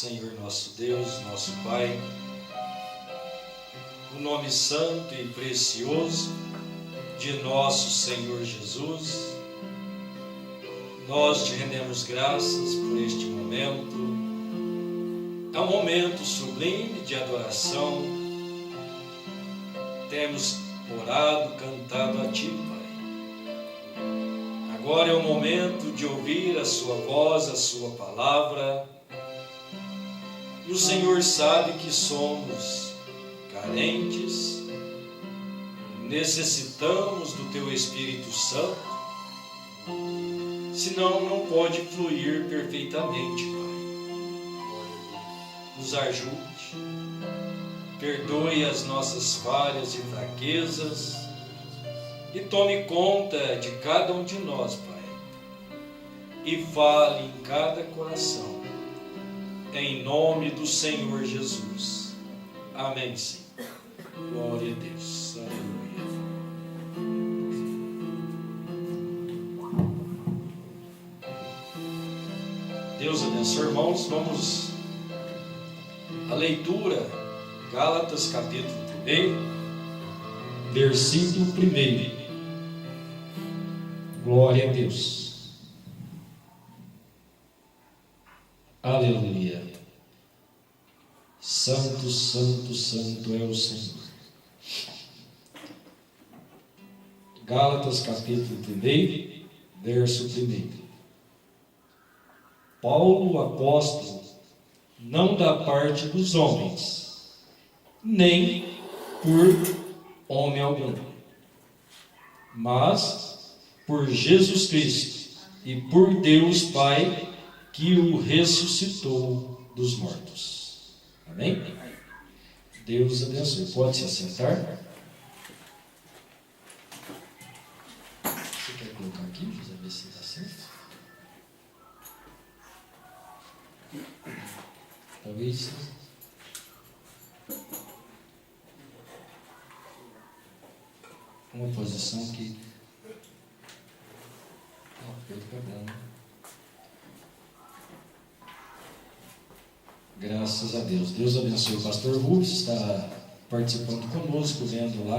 Senhor nosso Deus, nosso Pai, o nome santo e precioso de nosso Senhor Jesus, nós te rendemos graças por este momento. É um momento sublime de adoração. Temos orado, cantado a Ti, Pai. Agora é o momento de ouvir a Sua voz, a Sua palavra. E o Senhor sabe que somos carentes, necessitamos do Teu Espírito Santo, senão não pode fluir perfeitamente, Pai. Nos ajude, perdoe as nossas falhas e fraquezas e tome conta de cada um de nós, Pai, e fale em cada coração. Em nome do Senhor Jesus. Amém, Senhor. Glória a Deus. Aleluia. Deus abençoe, irmãos. Vamos à leitura. Gálatas, capítulo 1, versículo 1. Glória a Deus. Aleluia. Santo, santo, santo é o Senhor. Gálatas, capítulo 1, verso 1. Paulo, apóstolo, não da parte dos homens, nem por homem algum, mas por Jesus Cristo e por Deus Pai, que o ressuscitou dos mortos. Amém? Deus abençoe. Pode se assentar. Você quer colocar aqui, José, ver se está certo? Talvez. Uma posição que. Fica bom. Graças a Deus. Deus abençoe o pastor Rubens, está participando conosco, vendo lá,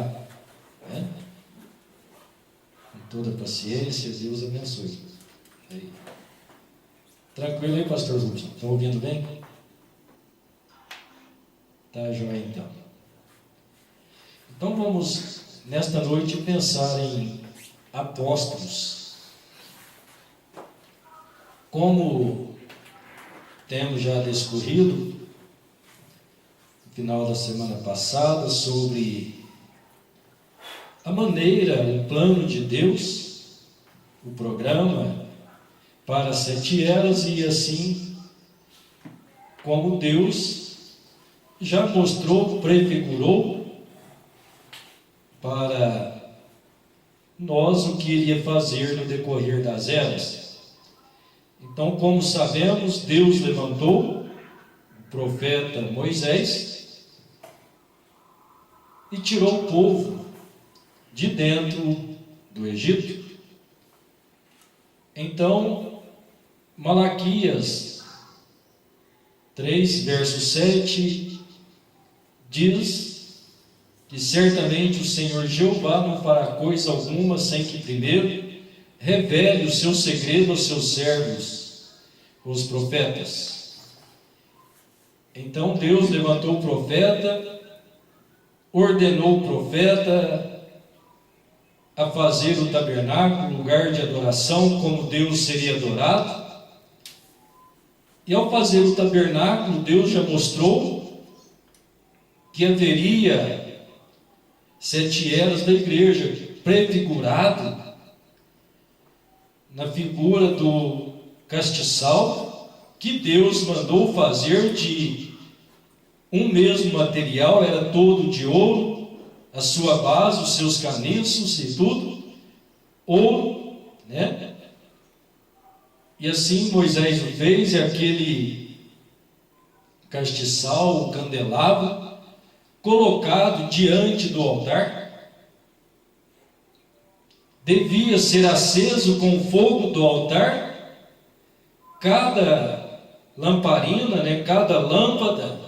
né? Com toda paciência. Deus abençoe. Aí. Tranquilo aí, pastor Rubens? Estão ouvindo bem? Tá, joia, então. Então vamos, nesta noite, pensar em apóstolos. Como temos já discorrido no final da semana passada sobre a maneira, o plano de Deus, o programa para as 7 eras, e assim como Deus já mostrou, prefigurou para nós o que iria fazer no decorrer das eras. Então, como sabemos, Deus levantou o profeta Moisés e tirou o povo de dentro do Egito. Então, Malaquias 3, verso 7 diz que certamente o Senhor Jeová não fará coisa alguma sem que primeiro revele o seu segredo aos seus servos, os profetas. Então Deus levantou o profeta, ordenou o profeta a fazer o tabernáculo, lugar de adoração, como Deus seria adorado. E ao fazer o tabernáculo, Deus já mostrou que haveria 7 eras da igreja, prefigurado na figura do castiçal, que Deus mandou fazer de um mesmo material, era todo de ouro, a sua base, os seus caniços e tudo, ouro, né? E assim Moisés o fez, e aquele castiçal, o candelabro, colocado diante do altar, devia ser aceso com o fogo do altar, cada lamparina, né, cada lâmpada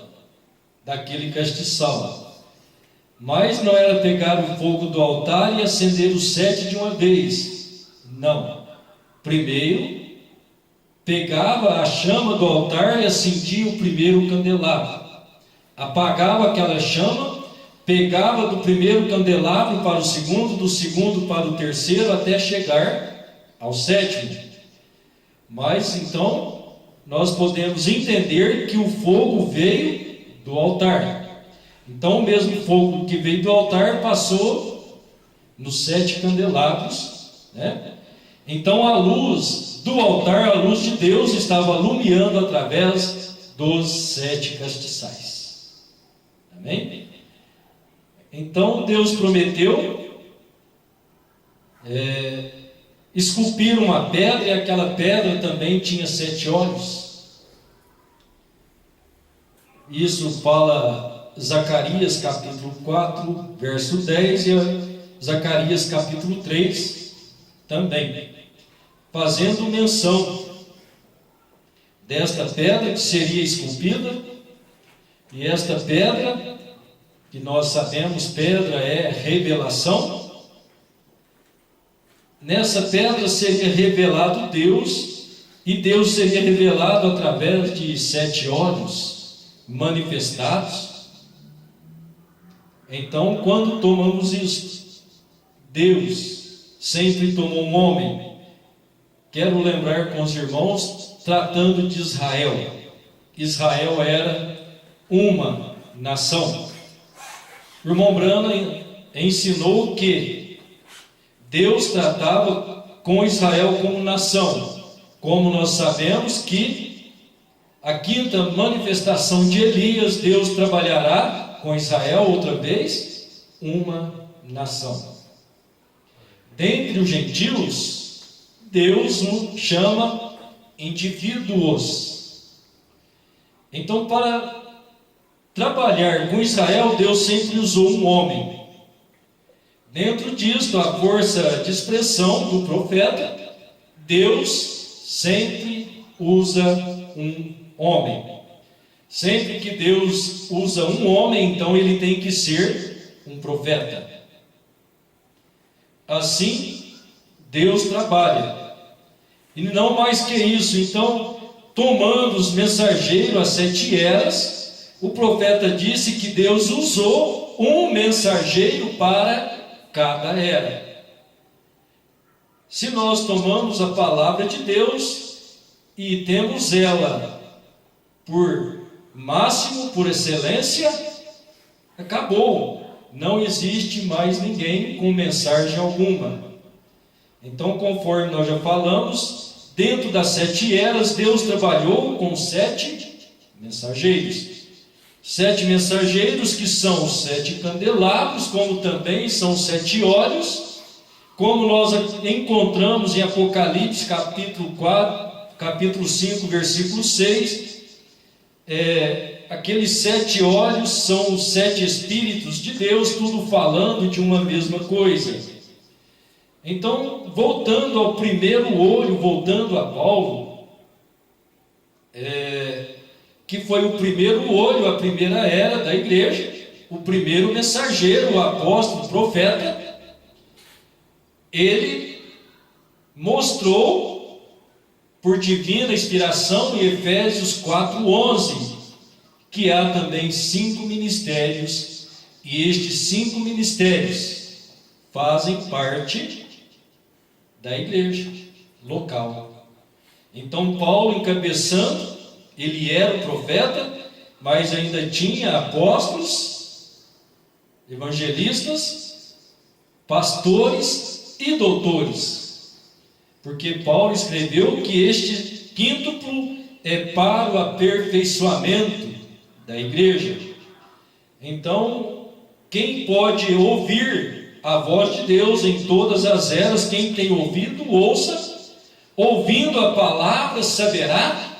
daquele castiçal. Mas não era pegar o fogo do altar e acender os 7 de uma vez. Não. Primeiro, pegava a chama do altar e acendia o primeiro candelabro. Apagava aquela chama, pegava do primeiro candelabro para o segundo, do segundo para o terceiro, até chegar ao 7º. Mas então, nós podemos entender que o fogo veio do altar. Então, o mesmo fogo que veio do altar passou nos 7 candelabros, né? Então, a luz do altar, a luz de Deus, estava alumiando através dos 7 castiçais. Amém? Então, Deus prometeu esculpir uma pedra, e aquela pedra também tinha 7 olhos. Isso fala Zacarias capítulo 4, verso 10, e Zacarias capítulo 3 também, fazendo menção desta pedra que seria esculpida. E esta pedra, que nós sabemos, pedra é revelação. Nessa pedra seria revelado Deus, e Deus seria revelado através de 7 olhos manifestados. Então, quando tomamos isso, Deus sempre tomou um homem. Quero lembrar com os irmãos, tratando de Israel. Israel era uma nação. O irmão Branham ensinou que Deus tratava com Israel como nação. Como nós sabemos que a 5ª manifestação de Elias, Deus trabalhará com Israel outra vez, uma nação. Dentre os gentios, Deus nos chama indivíduos. Então, para trabalhar com Israel, Deus sempre usou um homem. Dentro disto, a força de expressão do profeta, Deus sempre usa um homem. Sempre que Deus usa um homem, então ele tem que ser um profeta. Assim, Deus trabalha. E não mais que isso. Então, tomando os mensageiros, as 7 eras, o profeta disse que Deus usou um mensageiro para cada era. Se nós tomamos a palavra de Deus e temos ela por máximo, por excelência, acabou. Não existe mais ninguém com mensagem alguma. Então, conforme nós já falamos, dentro das 7 eras, Deus trabalhou com 7 mensageiros. 7 mensageiros que são os 7 candelabros, como também são 7 olhos, como nós encontramos em Apocalipse capítulo 4, capítulo 5, versículo 6, aqueles 7 olhos são os 7 Espíritos de Deus, tudo falando de uma mesma coisa. Então, voltando ao primeiro olho, voltando a Paulo, que foi o primeiro olho, a primeira era da igreja, o primeiro mensageiro, o apóstolo, o profeta, ele mostrou por divina inspiração em Efésios 4:11 que há também 5 ministérios, e estes 5 ministérios fazem parte da igreja local. Então Paulo encabeçando, ele era o profeta, mas ainda tinha apóstolos, evangelistas, pastores e doutores, porque Paulo escreveu que este quíntuplo é para o aperfeiçoamento da igreja. Então, quem pode ouvir a voz de Deus em todas as eras, quem tem ouvido, ouça. Ouvindo a palavra, saberá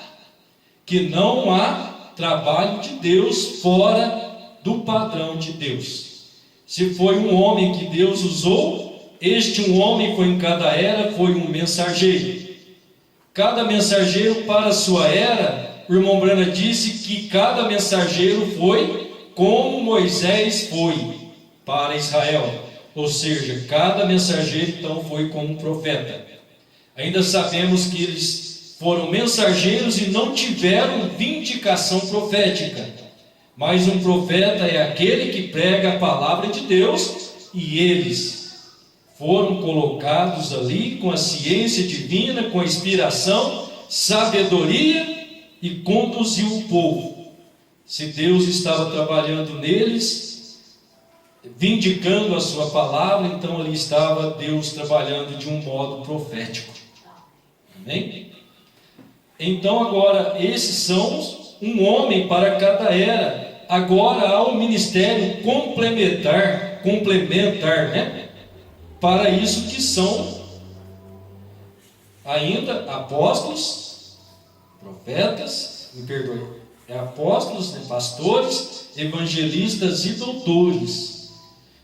que não há trabalho de Deus fora do padrão de Deus. Se foi um homem que Deus usou, este um homem foi em cada era, foi um mensageiro. Cada mensageiro para a sua era, o irmão Brana disse que cada mensageiro foi como Moisés foi para Israel. Ou seja, cada mensageiro então foi como um profeta. Ainda sabemos que eles foram mensageiros e não tiveram vindicação profética. Mas um profeta é aquele que prega a palavra de Deus, e eles foram colocados ali com a ciência divina, com a inspiração, sabedoria, e conduziu o povo. Se Deus estava trabalhando neles, vindicando a sua palavra, então ali estava Deus trabalhando de um modo profético. Amém? Então agora, esses são um homem para cada era. Agora há um ministério complementar, né? Para isso que são ainda apóstolos, profetas, apóstolos, pastores, evangelistas e doutores.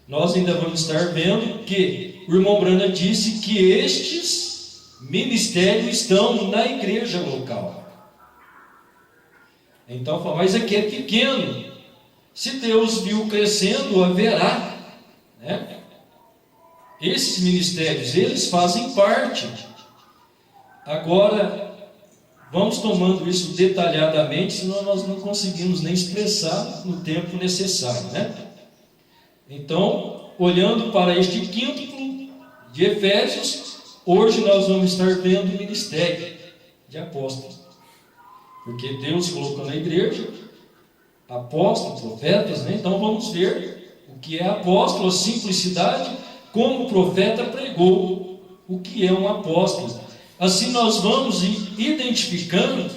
Nós ainda vamos estar vendo que o irmão Brana disse que estes ministérios estão na igreja local. Então, mas aqui é pequeno. Se Deus viu crescendo, haverá, né? Esses ministérios, eles fazem parte. Agora, vamos tomando isso detalhadamente, senão nós não conseguimos nem expressar no tempo necessário, né? Então, olhando para este quíntuplo de Efésios, hoje nós vamos estar vendo o ministério de apóstolos. Porque Deus colocou na igreja apóstolos, profetas, né? Então vamos ver o que é apóstolo, a simplicidade, como o profeta pregou o que é um apóstolo. Assim nós vamos identificando,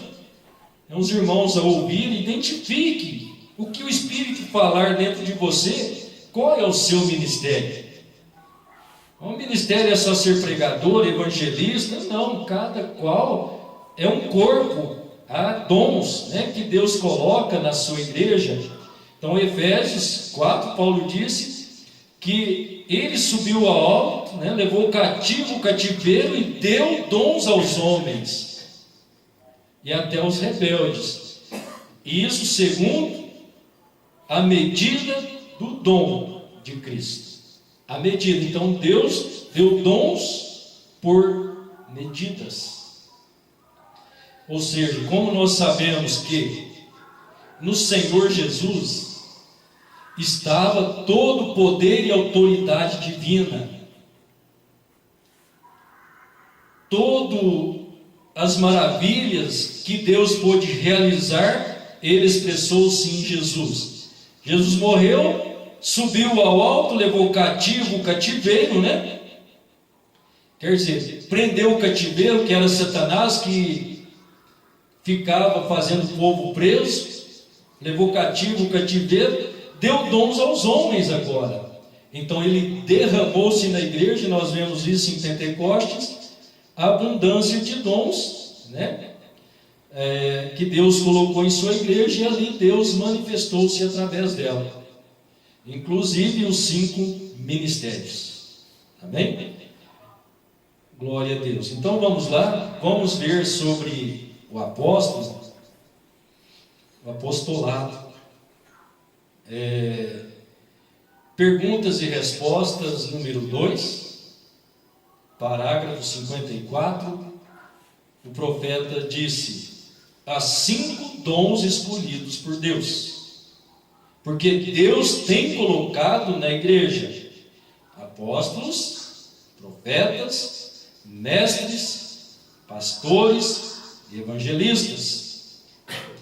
os irmãos a ouvir, identifique o que o Espírito falar dentro de você, qual é o seu ministério. O ministério é só ser pregador, evangelista? Não, cada qual é um corpo. Há dons, né, que Deus coloca na sua igreja. Então, Efésios 4, Paulo disse que ele subiu ao alto, né, levou cativo o cativeiro e deu dons aos homens e até aos rebeldes. Isso segundo a medida do dom de Cristo. A medida. Então, Deus deu dons por medidas. Ou seja, como nós sabemos que no Senhor Jesus estava todo o poder e autoridade divina, todas as maravilhas que Deus pôde realizar, Ele expressou-se em Jesus. Jesus morreu, subiu ao alto, levou cativo o cativeiro, né? Quer dizer, prendeu o cativeiro, que era Satanás, que ficava fazendo o povo preso, levou cativo o cativeiro, deu dons aos homens agora. Então ele derramou-se na igreja, nós vemos isso em Pentecostes, a abundância de dons, né? Que Deus colocou em sua igreja, e ali Deus manifestou-se através dela, inclusive os 5 ministérios. Amém? Glória a Deus. Então vamos lá, vamos ver sobre o apóstolo, o apostolado. Perguntas e respostas, número 2, parágrafo 54. O profeta disse: há 5 dons escolhidos por Deus, porque Deus tem colocado na igreja apóstolos, profetas, mestres, pastores e evangelistas.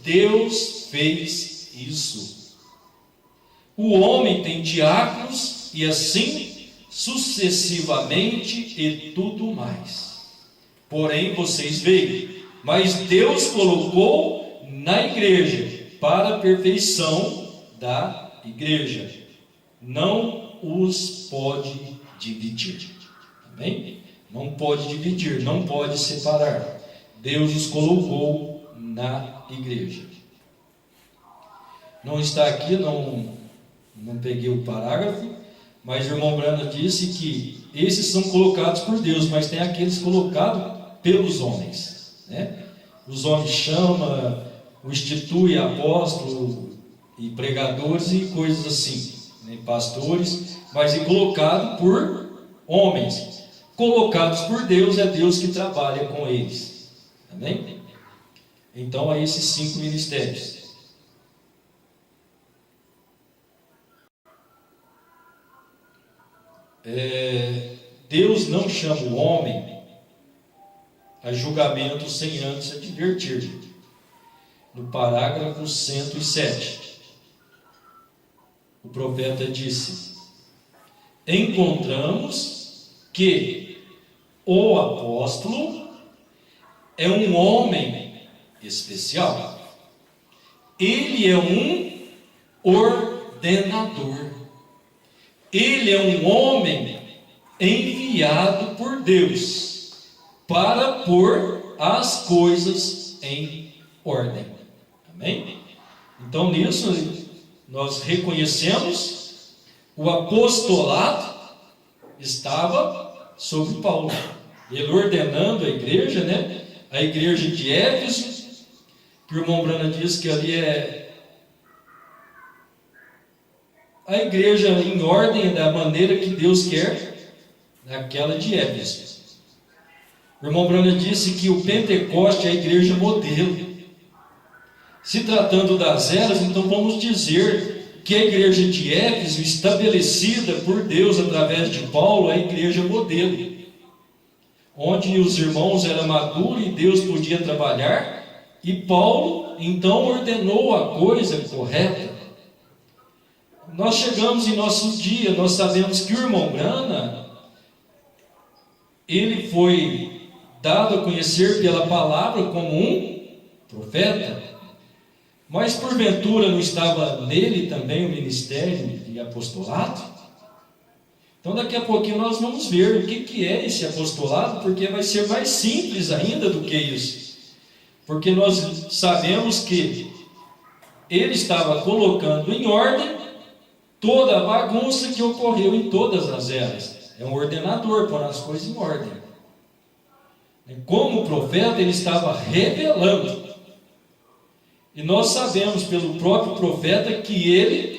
Deus fez isso. O homem tem diáconos e assim sucessivamente e tudo mais. Porém vocês veem, mas Deus colocou na igreja para a perfeição da igreja. Não os pode dividir. Amém? Não pode dividir, não pode separar. Deus os colocou na igreja. Não está aqui, não peguei o parágrafo, mas o irmão Brana disse que esses são colocados por Deus, mas tem aqueles colocados pelos homens, né? Os homens chamam, o institui apóstolo e pregadores e coisas assim, né? Pastores, mas é colocado por homens. Colocados por Deus, é Deus que trabalha com eles. Amém? Então, há esses 5 ministérios. Deus não chama o homem a julgamento sem antes advertir. No parágrafo 107, o profeta disse: encontramos que o apóstolo é um homem especial. Ele é um ordenador. Ele é um homem enviado por Deus para pôr as coisas em ordem. Amém? Então, nisso, nós reconhecemos o apostolado estava sobre Paulo. Ele ordenando a igreja, né? A igreja de Éfeso, que o irmão Brana diz que ali é a igreja em ordem da maneira que Deus quer, naquela de Éfeso. O irmão Brana disse que o Pentecoste é a igreja modelo. Se tratando das eras, então vamos dizer que a igreja de Éfeso, estabelecida por Deus através de Paulo, é a igreja modelo, onde os irmãos eram maduros e Deus podia trabalhar, e Paulo então ordenou a coisa correta. Nós chegamos em nosso dia, nós sabemos que o irmão Brana, ele foi dado a conhecer pela palavra como um profeta, mas porventura não estava nele também o ministério de apostolado? Então daqui a pouquinho nós vamos ver o que é esse apostolado, porque vai ser mais simples ainda do que isso, porque nós sabemos que ele estava colocando em ordem toda a bagunça que ocorreu em todas as eras. É um ordenador, pôr as coisas em ordem. Como profeta, ele estava revelando. E nós sabemos pelo próprio profeta que ele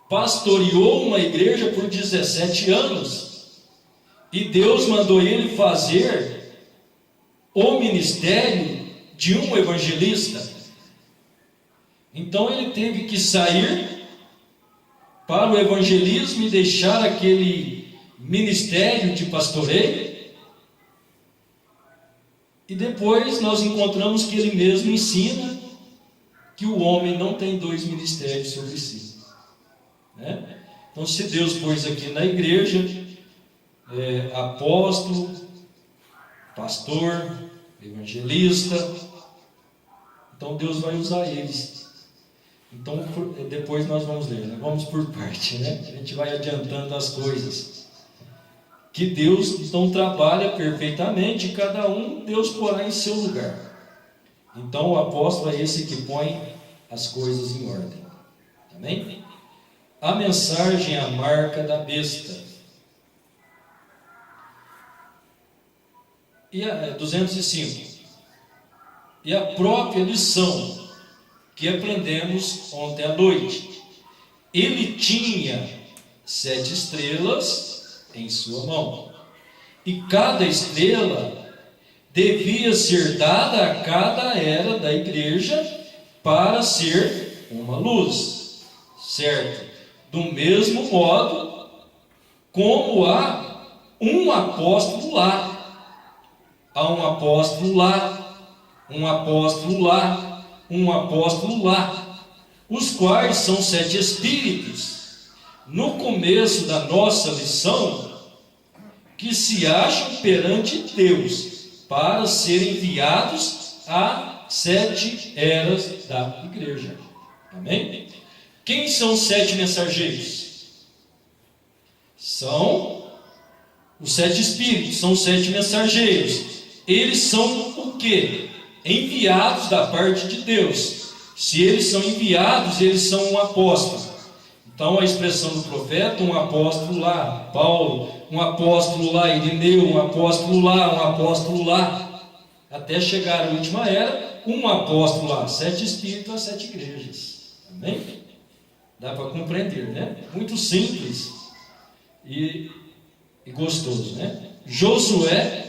pastoreou uma igreja por 17 anos. E Deus mandou ele fazer o ministério de um evangelista. Então ele teve que sair para o evangelismo e deixar aquele ministério de pastoreio. E depois nós encontramos que ele mesmo ensina que o homem não tem 2 ministérios sobre si, né? Então, se Deus pôs aqui na igreja apóstolo, pastor, evangelista, então Deus vai usar eles. Então, depois nós vamos ler, né? Vamos por parte, né? A gente vai adiantando as coisas. Que Deus então trabalha perfeitamente, cada um Deus porá em seu lugar. Então, o apóstolo é esse que põe as coisas em ordem. Amém? A mensagem é a marca da besta. E a 205. E a própria lição que aprendemos ontem à noite. Ele tinha 7 estrelas em sua mão, e cada estrela devia ser dada a cada era da igreja para ser uma luz, certo? Do mesmo modo como há um apóstolo lá, há um apóstolo lá, um apóstolo lá, um apóstolo lá, os quais são 7 espíritos. No começo da nossa lição, que se acham perante Deus para serem enviados a 7 eras da igreja. Amém? Quem são os 7 mensageiros? São os 7 espíritos, são os 7 mensageiros. Eles são o quê? Enviados da parte de Deus. Se eles são enviados, eles são um apóstolo. Então a expressão do profeta, um apóstolo lá, Paulo, um apóstolo lá, Irineu, um apóstolo lá, até chegar à última era, um apóstolo lá, 7 espíritos a 7 igrejas. Amém? Dá para compreender, né? Muito simples e gostoso, né? José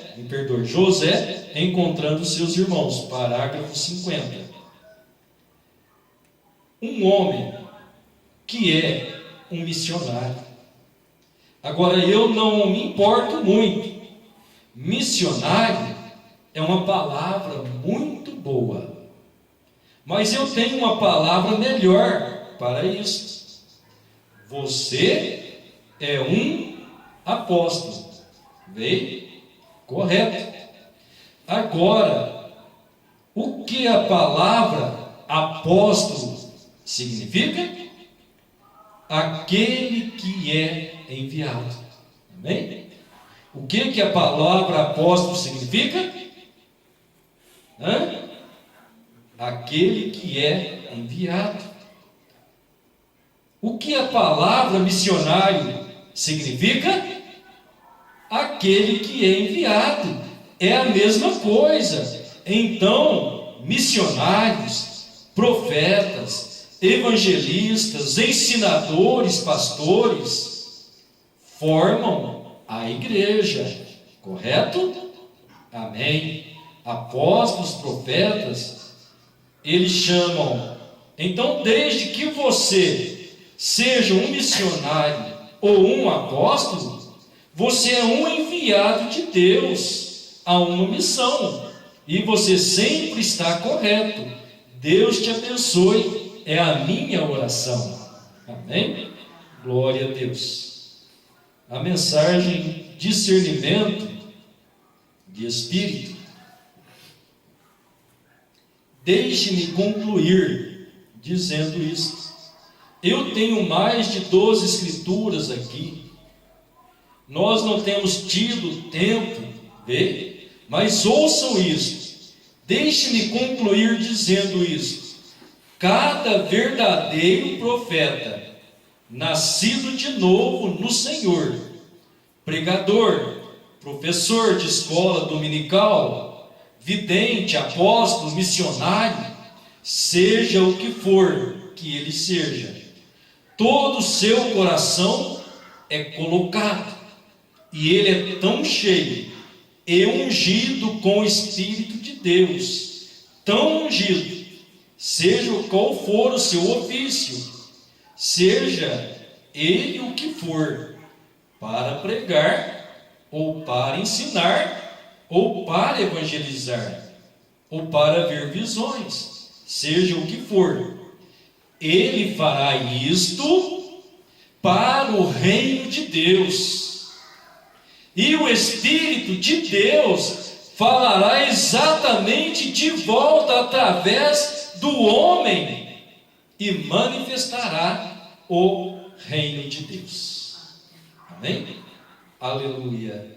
encontrando seus irmãos, parágrafo 50. Um homem que é um missionário. Agora, eu não me importo muito. Missionário é uma palavra muito boa, mas eu tenho uma palavra melhor para isso. Você é um apóstolo. Veio? Correto. Agora, o que a palavra apóstolo significa? Aquele que é enviado. Amém? O que a palavra apóstolo significa? Aquele que é enviado. O que a palavra missionário significa? Aquele que é enviado. É a mesma coisa. Então, missionários, profetas, evangelistas, ensinadores, pastores, formam a igreja, correto? Amém? Apóstolos, profetas, eles chamam. Então, desde que você seja um missionário ou um apóstolo, você é um enviado de Deus a uma missão, e você sempre está correto. Deus te abençoe, é a minha oração. Amém? Glória a Deus. A mensagem discernimento de espírito. Deixe-me concluir dizendo isto. Eu tenho mais de 12 escrituras aqui. Nós não temos tido tempo, mas ouçam isto. Deixe-me concluir dizendo isto. Cada verdadeiro profeta, nascido de novo no Senhor, pregador, professor de escola dominical, vidente, apóstolo, missionário, seja o que for que ele seja, todo o seu coração é colocado, e ele é tão cheio e ungido com o Espírito de Deus, tão ungido, seja qual for o seu ofício, seja ele o que for, para pregar, ou para ensinar, ou para evangelizar, ou para ver visões, seja o que for, ele fará isto para o reino de Deus, e o Espírito de Deus falará exatamente de volta através do homem e manifestará o reino de Deus. Amém? Aleluia.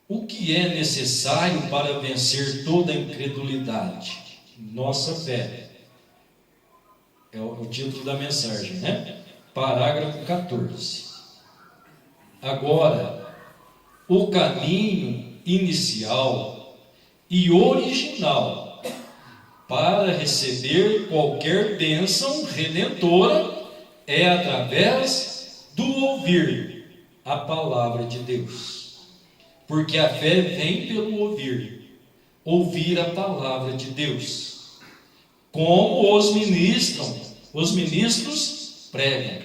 O que é necessário para vencer toda a incredulidade? Nossa fé. É o título da mensagem, né? Parágrafo 14. Agora, o caminho inicial e original para receber qualquer bênção redentora é através do ouvir a palavra de Deus. Porque a fé vem pelo ouvir a palavra de Deus. Como os ministros pregam.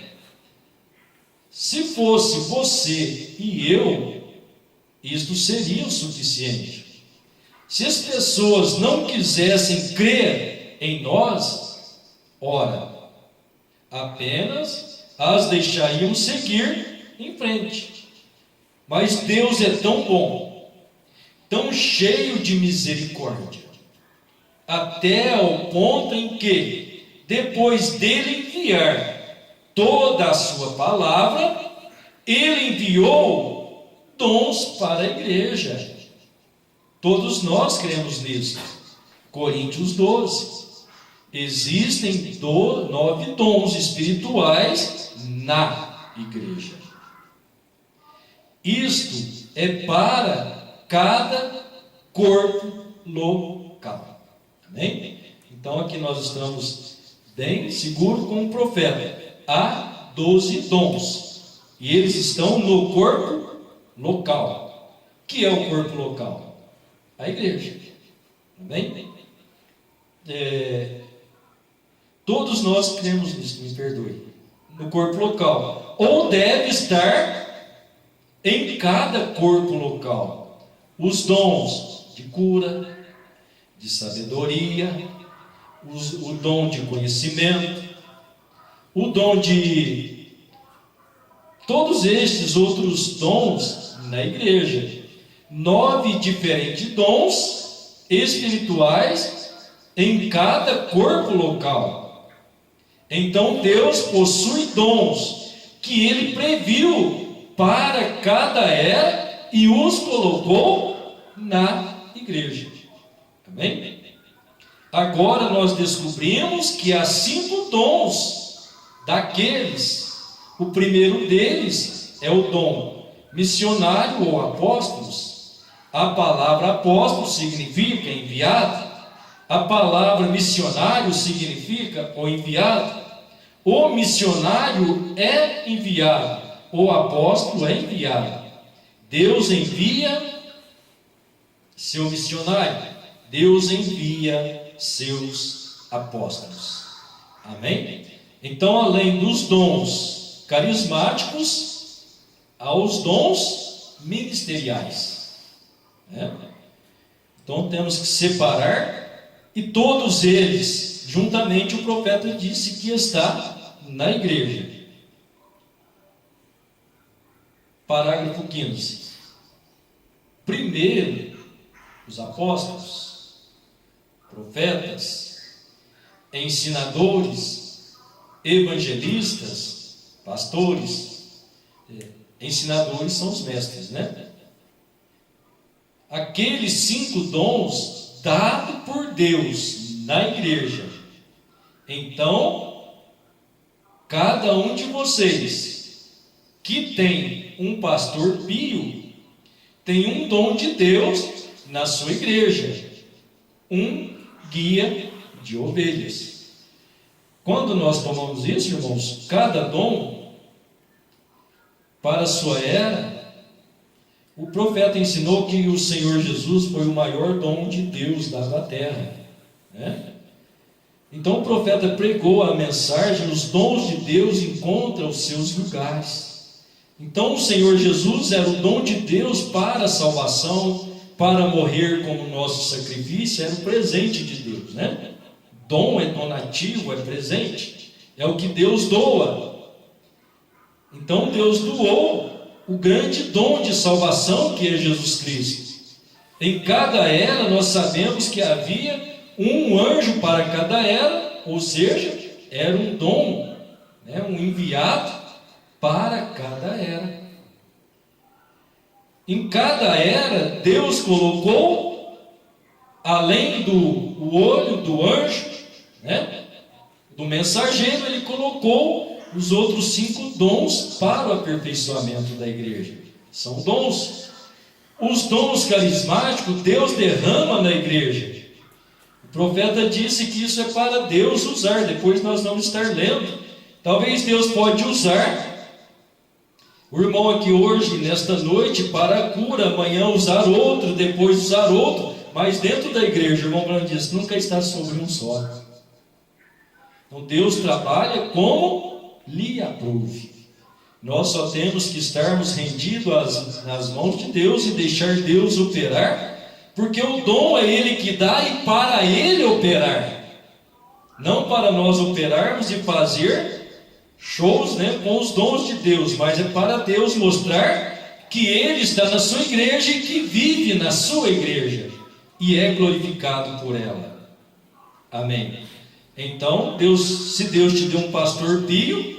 Se fosse você e eu, isto seria o suficiente. Se as pessoas não quisessem crer em nós, ora, apenas as deixaríamos seguir em frente. Mas Deus é tão bom, tão cheio de misericórdia, até ao ponto em que, depois dele enviar toda a sua palavra, ele enviou dons para a igreja. Todos nós cremos nisso. Coríntios 12. Existem 9 dons espirituais na igreja. Isto é para cada corpo local. Amém? Então aqui nós estamos bem seguros com o profeta. Há 12 dons. E eles estão no corpo local. O que é o corpo local? A igreja. Amém? Todos nós cremos nisso, me perdoe. No corpo local. Ou deve estar em cada corpo local. Os dons de cura, de sabedoria, o dom de conhecimento, o dom de todos estes outros dons na igreja. 9 diferentes dons espirituais em cada corpo local. Então Deus possui dons que Ele previu para cada era e os colocou na igreja. Amém? Agora nós descobrimos que há 5 dons daqueles. O primeiro deles é o dom missionário ou apóstolos. A palavra apóstolo significa enviado. A palavra missionário significa o enviado. O missionário é enviado. O apóstolo é enviado. Deus envia seu missionário. Deus envia seus apóstolos. Amém? Então, além dos dons carismáticos, há os dons ministeriais. Então, temos que separar, e todos eles, juntamente, o profeta disse que está na igreja. Parágrafo 15. Primeiro, os apóstolos, profetas, ensinadores, evangelistas, pastores. Ensinadores são os mestres, né? Aqueles 5 dons dados por Deus na igreja. Então, cada um de vocês que tem um pastor pio, tem um dom de Deus na sua igreja, um guia de ovelhas. Quando nós tomamos isso, irmãos, cada dom para a sua era, o profeta ensinou que o Senhor Jesus foi o maior dom de Deus dado à terra, né? Então o profeta pregou a mensagem: os dons de Deus encontram os seus lugares. Então o Senhor Jesus era o dom de Deus para a salvação, para morrer como nosso sacrifício, era o presente de Deus, né? Dom é donativo, é presente, é o que Deus doa. Então Deus doou o grande dom de salvação que é Jesus Cristo. Em cada era nós sabemos que havia um anjo para cada era, ou seja, era um dom, né? Um enviado para cada era. Em cada era, Deus colocou, além do olho do anjo, né, do mensageiro, Ele colocou os outros 5 dons para o aperfeiçoamento da igreja. São dons. Os dons carismáticos Deus derrama na igreja. O profeta disse que isso é para Deus usar. Depois nós vamos estar lendo. Talvez Deus pode usar o irmão aqui hoje, nesta noite, para a cura, amanhã usar outro, depois usar outro. Mas dentro da igreja, o irmão Branham diz, nunca está sobre um só. Então Deus trabalha como lhe aprouve. Nós só temos que estarmos rendidos nas mãos de Deus e deixar Deus operar, porque o dom é Ele que dá e para Ele operar, não para nós operarmos e fazer shows, com os dons de Deus, mas é para Deus mostrar que Ele está na sua igreja e que vive na sua igreja e é glorificado por ela. Amém. Então, se Deus te deu um pastor pio,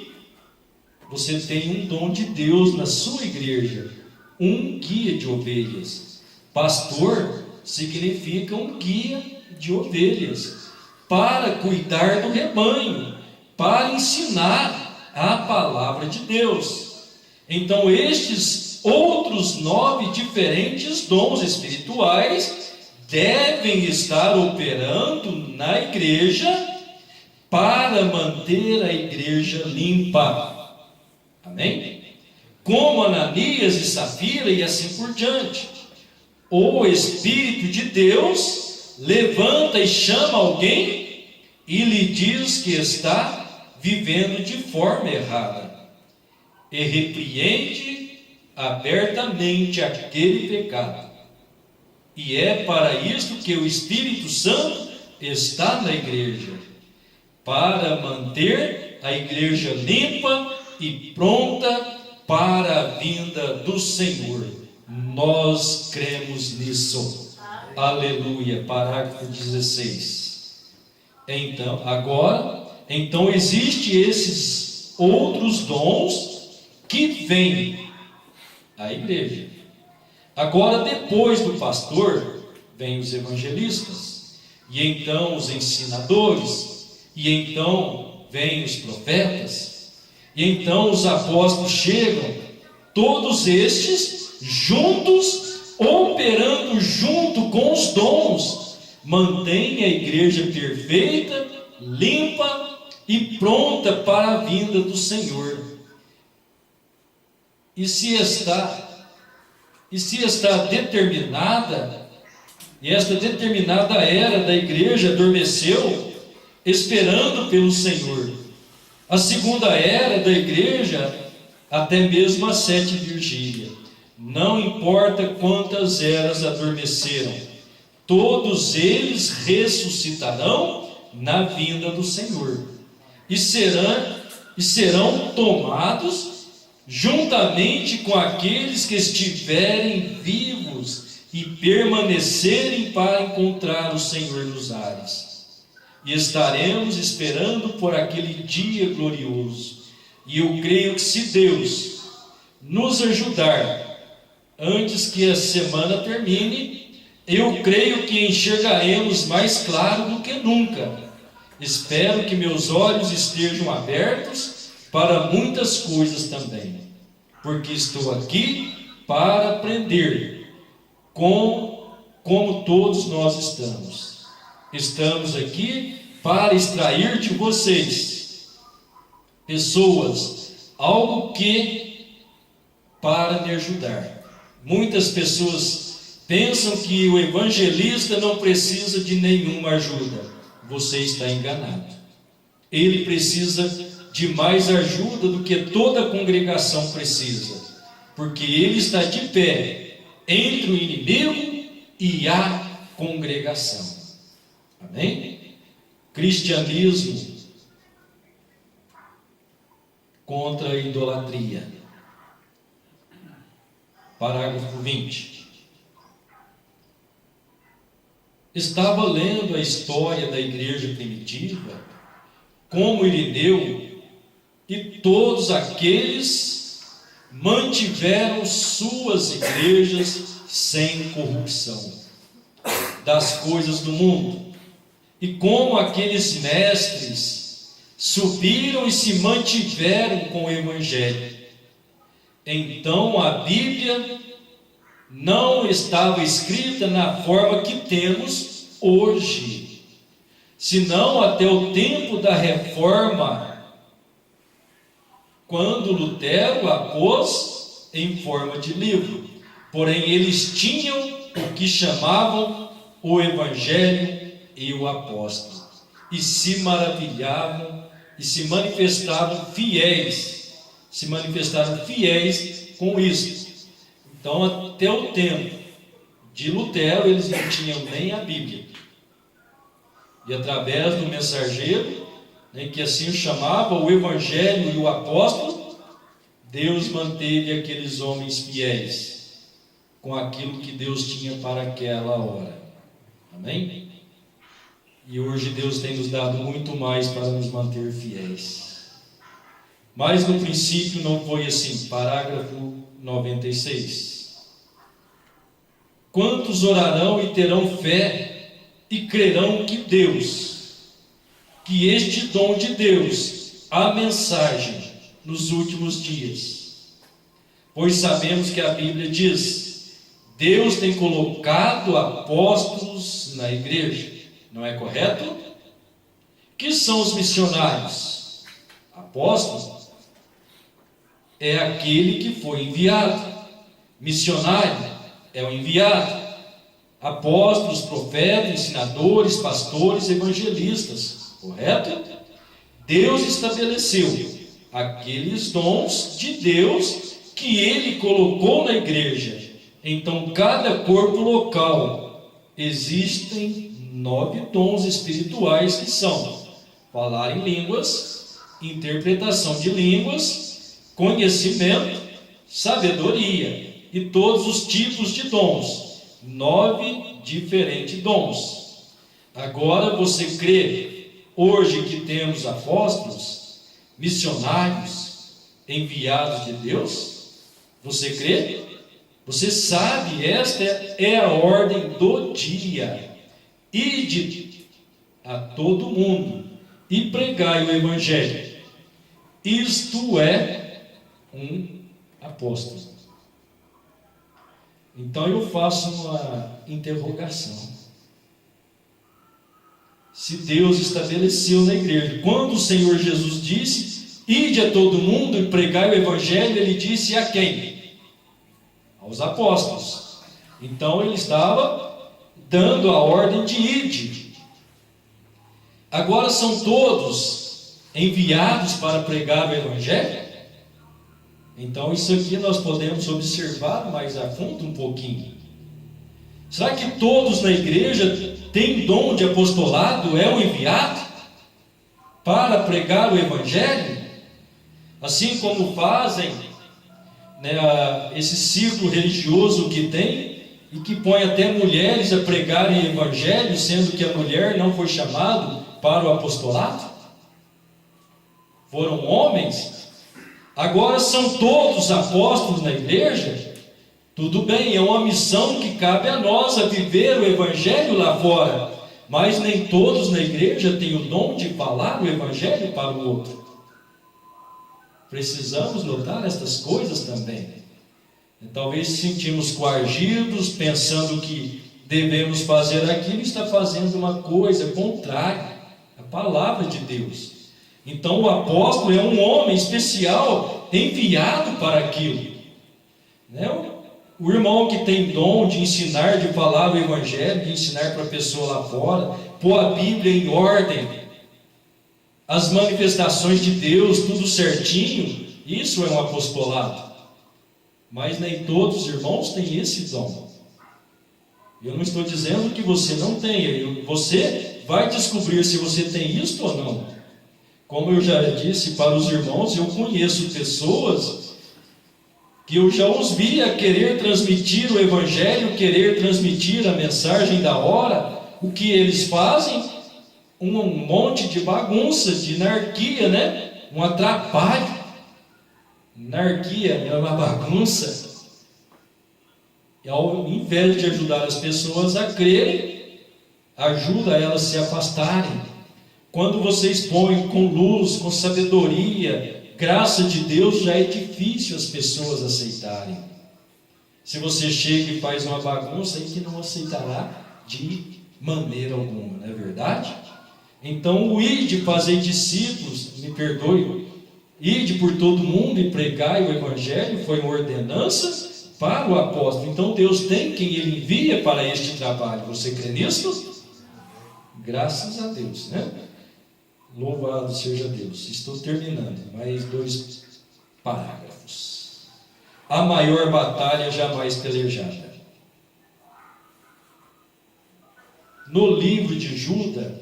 você tem um dom de Deus na sua igreja, um guia de ovelhas. Pastor significa um guia de ovelhas, para cuidar do rebanho, para ensinar a palavra de Deus. Então, estes outros 9 diferentes dons espirituais devem estar operando na igreja para manter a igreja limpa. Amém? Como Ananias e Safira e assim por diante. O Espírito de Deus levanta e chama alguém e lhe diz que está vivendo de forma errada e repreende abertamente aquele pecado. E é para isto que o Espírito Santo está na igreja, para manter a igreja limpa e pronta para a vinda do Senhor. Nós cremos nisso. Aleluia. Parágrafo 16. Então existem esses outros dons que vêm à igreja. Agora, depois do pastor, vem os evangelistas, e então os ensinadores, e então vêm os profetas, e então os apóstolos chegam, todos estes juntos, operando junto com os dons, mantém a igreja perfeita, limpa e pronta para a vinda do Senhor. E se está determinada, e esta determinada era da igreja adormeceu, esperando pelo Senhor. A segunda era da igreja, até mesmo a 7 vigília. Não importa quantas eras adormeceram, todos eles ressuscitarão na vinda do Senhor. E serão tomados juntamente com aqueles que estiverem vivos e permanecerem para encontrar o Senhor nos ares. E estaremos esperando por aquele dia glorioso. E eu creio que se Deus nos ajudar, antes que a semana termine, eu creio que enxergaremos mais claro do que nunca. Espero que meus olhos estejam abertos para muitas coisas também, porque estou aqui para aprender, como todos nós estamos. Estamos aqui para extrair de vocês, pessoas, algo para me ajudar. Muitas pessoas pensam que o evangelista não precisa de nenhuma ajuda. Você está enganado. Ele precisa de mais ajuda do que toda a congregação precisa, porque ele está de pé entre o inimigo e a congregação. Amém? Cristianismo contra a idolatria. Parágrafo 20. Estava lendo a história da igreja primitiva, como Irineu e todos aqueles mantiveram suas igrejas sem corrupção das coisas do mundo, e como aqueles mestres subiram e se mantiveram com o Evangelho. Então a Bíblia não estava escrita na forma que temos hoje. senão até o tempo da Reforma, quando Lutero a pôs em forma de livro. Porém, eles tinham o que chamavam o Evangelho e o Apóstolo, e se maravilhavam e se manifestaram fiéis com isso. Então, até o tempo de Lutero, eles não tinham nem a Bíblia, e através do mensageiro, que assim o chamava, o Evangelho e o Apóstolo, Deus manteve aqueles homens fiéis com aquilo que Deus tinha para aquela hora. Amém? E hoje Deus tem nos dado muito mais para nos manter fiéis. Mas no princípio não foi assim. Parágrafo 96. Quantos orarão e terão fé e crerão que este dom de Deus, a mensagem nos últimos dias? Pois sabemos que a Bíblia diz: Deus tem colocado apóstolos na igreja. Não é correto? Que são os missionários? Apóstolos é aquele que foi enviado. Missionário é o enviado. Apóstolos, profetas, ensinadores, pastores, evangelistas. Correto? Deus estabeleceu aqueles dons de Deus que Ele colocou na igreja. Então, cada corpo local existem 9 dons espirituais, que são falar em línguas, interpretação de línguas, conhecimento, sabedoria e todos os tipos de dons. 9 diferentes dons. Agora, você crê hoje que temos apóstolos, missionários, enviados de Deus? Você crê? Você sabe, esta é a ordem do dia. Ide a todo mundo e pregai o Evangelho. Isto é um apóstolo. Então eu faço uma interrogação. Se Deus estabeleceu na igreja, quando o Senhor Jesus disse: ide a todo mundo e pregai o Evangelho, Ele disse a quem? Aos apóstolos. Então ele estava dando a ordem de ide. Agora são todos enviados para pregar o Evangelho? Então isso aqui nós podemos observar mais a fundo um pouquinho. Será que todos na igreja têm dom de apostolado? É um enviado para pregar o Evangelho? Assim como fazem esse círculo religioso que tem, e que põe até mulheres a pregarem o Evangelho, sendo que a mulher não foi chamada para o apostolado? Foram homens. Agora são todos apóstolos na igreja? Tudo bem, é uma missão que cabe a nós, a viver o Evangelho lá fora, mas nem todos na igreja têm o dom de falar o Evangelho para o outro. Precisamos notar estas coisas também. Talvez sentimos coagidos, pensando que devemos fazer aquilo, e está fazendo uma coisa contrária à palavra de Deus. Então o apóstolo é um homem especial, enviado para aquilo. O irmão que tem dom de ensinar, de falar o Evangelho, de ensinar para a pessoa lá fora, pôr a Bíblia em ordem, as manifestações de Deus, tudo certinho, isso é um apostolado. Mas nem todos os irmãos têm esse dom. Eu não estou dizendo que você não tenha. Você vai descobrir se você tem isto ou não. Como eu já disse para os irmãos, eu conheço pessoas que eu já os vi a querer transmitir o Evangelho, querer transmitir a mensagem da hora. O que eles fazem? Um monte de bagunça, de anarquia, um atrapalho. Anarquia é uma bagunça. E ao invés de ajudar as pessoas a crerem, ajuda elas a se afastarem. Quando você expõe com luz, com sabedoria, graça de Deus, já é difícil as pessoas aceitarem. Se você chega e faz uma bagunça, aí que não aceitará de maneira alguma, não é verdade? Então o ide, fazei discípulos, me perdoe, ide por todo mundo e pregai o Evangelho, foi uma ordenança para o apóstolo. Então Deus tem quem Ele envia para este trabalho. Você crê nisso? Graças a Deus, né? Louvado seja Deus. Estou terminando, mais 2 parágrafos. A maior batalha jamais pelejada. No livro de Judas,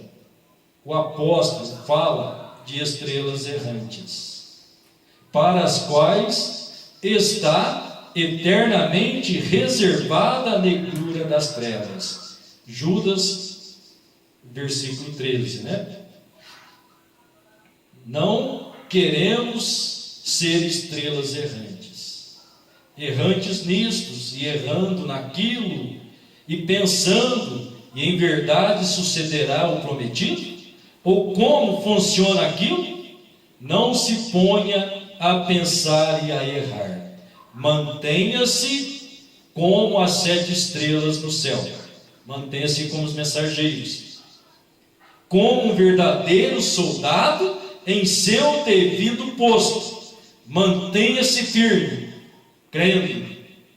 o apóstolo fala de estrelas errantes, para as quais está eternamente reservada a negrura das trevas. Judas, versículo 13, né? Não queremos ser estrelas errantes, errantes nistos e errando naquilo e pensando e em verdade sucederá o prometido? Ou como funciona aquilo? Não se ponha a pensar e a errar. Mantenha-se como as 7 estrelas no céu. Mantenha-se como os mensageiros. Como um verdadeiro soldado em seu devido posto. Mantenha-se firme, crendo.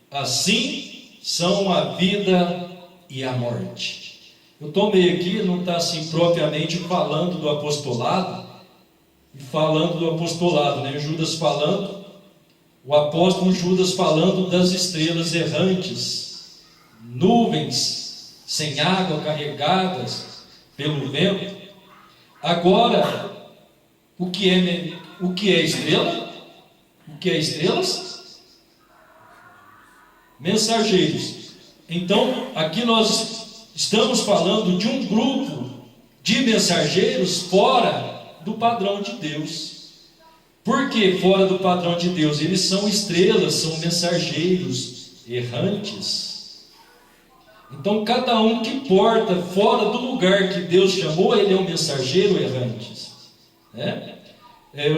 Assim são a vida e a morte. Eu tomei aqui, não está assim propriamente falando do apostolado, né? Judas falando, o apóstolo Judas falando das estrelas errantes, nuvens sem água carregadas pelo vento. Agora, o que é estrela? O que é estrelas? Mensageiros. Então, aqui nós estamos falando de um grupo de mensageiros fora do padrão de Deus. Por que fora do padrão de Deus? Eles são estrelas, são mensageiros errantes. Então cada um que porta fora do lugar que Deus chamou, ele é um mensageiro errante, né?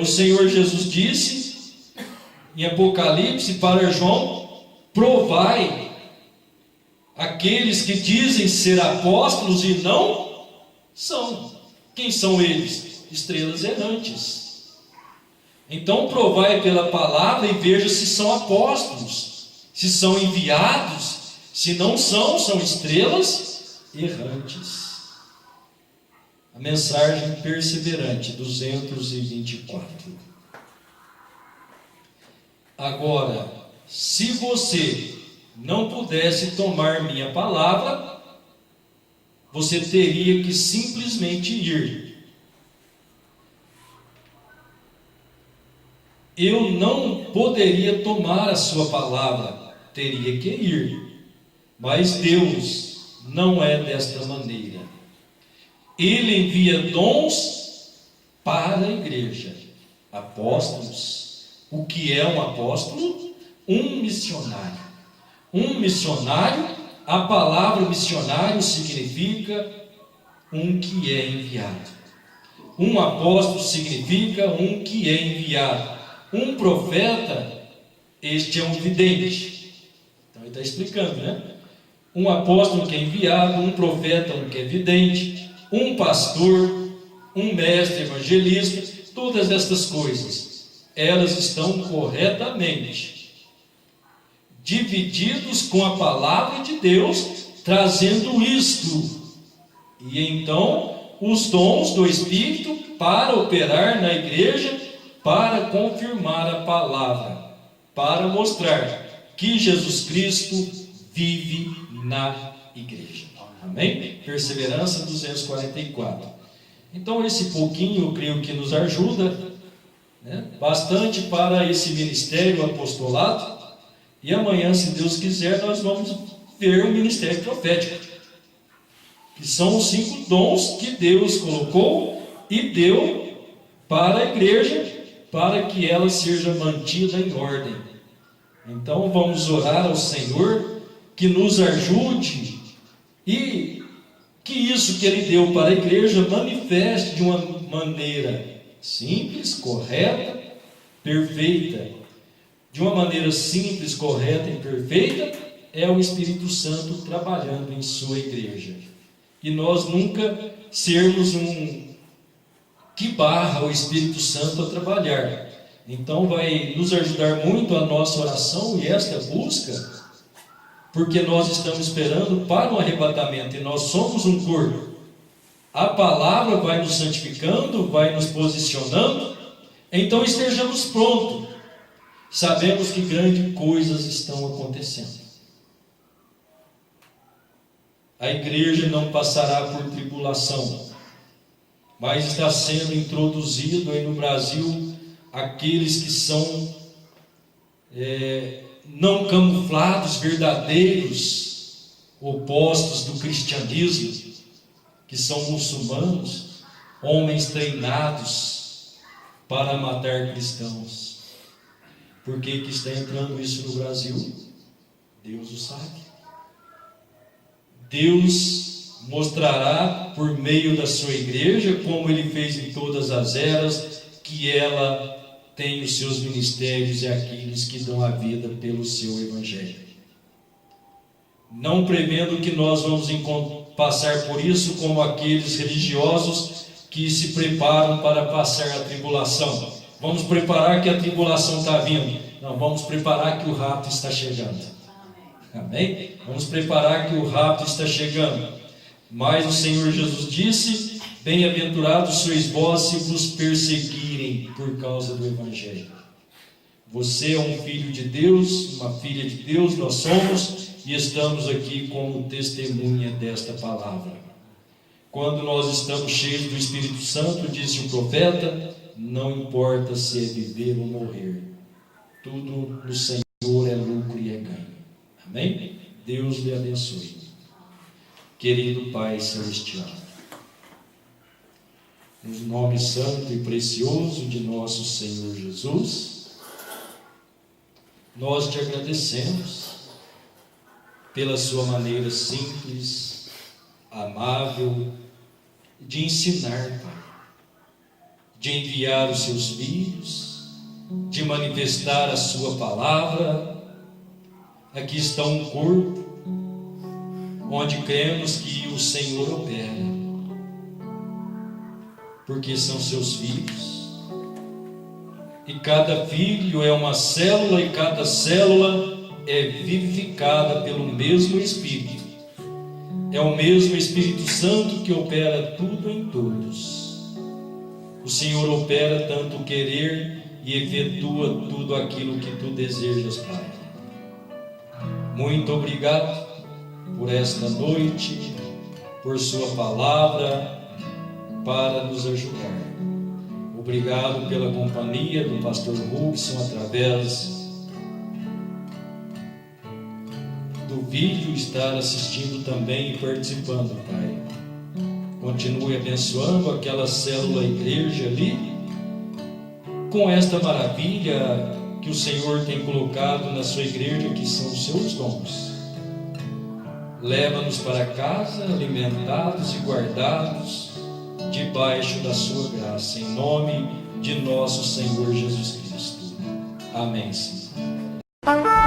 O Senhor Jesus disse em Apocalipse para João: provai aqueles que dizem ser apóstolos e não são. Quem são eles? Estrelas errantes. Então provai pela palavra e veja se são apóstolos, se são enviados. Se não são, são estrelas errantes. A mensagem perseverante, 224. Agora, se você não pudesse tomar minha palavra, você teria que simplesmente ir. Eu não poderia tomar a sua palavra, teria que ir. Mas Deus não é desta maneira. Ele envia dons para a igreja. Apóstolos. O que é um apóstolo? Um missionário. Um missionário, a palavra missionário significa um que é enviado. Um apóstolo significa um que é enviado. Um profeta, este é um vidente. Então ele está explicando, né? Um apóstolo que é enviado, um profeta, um que é vidente, um pastor, um mestre evangelista, todas estas coisas, elas estão corretamente divididos com a palavra de Deus, trazendo isto. E então, os dons do Espírito para operar na igreja, para confirmar a palavra, para mostrar que Jesus Cristo vive na igreja. Amém? Perseverança 244. Então esse pouquinho eu creio que nos ajuda, né, bastante para esse ministério apostolado. E amanhã, se Deus quiser, nós vamos ver o ministério profético, que são os 5 dons que Deus colocou e deu para a igreja, para que ela seja mantida em ordem. Então vamos orar ao Senhor que nos ajude e que isso que Ele deu para a igreja manifeste de uma maneira simples, correta, perfeita. De uma maneira simples, correta e perfeita, é o Espírito Santo trabalhando em sua igreja. E nós nunca sermos um que barra o Espírito Santo a trabalhar. Então vai nos ajudar muito a nossa oração e esta busca, porque nós estamos esperando para o arrebatamento e nós somos um corpo. A palavra vai nos santificando, vai nos posicionando, então estejamos prontos. Sabemos que grandes coisas estão acontecendo. A igreja não passará por tribulação, mas está sendo introduzido aí no Brasil aqueles que são não camuflados, verdadeiros opostos do cristianismo, que são muçulmanos, homens treinados para matar cristãos. Por que está entrando isso no Brasil? Deus o sabe. Deus mostrará por meio da sua igreja, como Ele fez em todas as eras, que ela tem os seus ministérios e aqueles que dão a vida pelo seu Evangelho. Não prevendo que nós vamos passar por isso como aqueles religiosos que se preparam para passar a tribulação. Vamos preparar que a tribulação está vindo. Não, vamos preparar que o rapto está chegando. Amém? Vamos preparar que o rapto está chegando. Mas o Senhor Jesus disse: bem-aventurados sois vós se vos perseguirem por causa do Evangelho. Você é um filho de Deus, uma filha de Deus, nós somos, e estamos aqui como testemunha desta palavra. Quando nós estamos cheios do Espírito Santo, disse o profeta, não importa se é viver ou morrer, tudo no Senhor é lucro e é ganho. Amém? Deus lhe abençoe. Querido Pai Celestial, no nome santo e precioso de nosso Senhor Jesus, nós te agradecemos pela sua maneira simples, amável, de ensinar, Pai, de enviar os seus filhos, de manifestar a sua palavra. Aqui está um corpo onde cremos que o Senhor opera, porque são seus filhos, e cada filho é uma célula, e cada célula é vivificada pelo mesmo Espírito. É o mesmo Espírito Santo que opera tudo em todos. O Senhor opera tanto o querer e efetua tudo aquilo que tu desejas, Pai. Muito obrigado por esta noite, por sua palavra para nos ajudar. Obrigado pela companhia do pastor Rubson através do vídeo, estar assistindo também e participando, Pai. Continue abençoando aquela célula igreja ali, com esta maravilha que o Senhor tem colocado na sua igreja, que são os seus dons. Leva-nos para casa, alimentados e guardados, debaixo da sua graça, em nome de nosso Senhor Jesus Cristo. Amém, Senhor.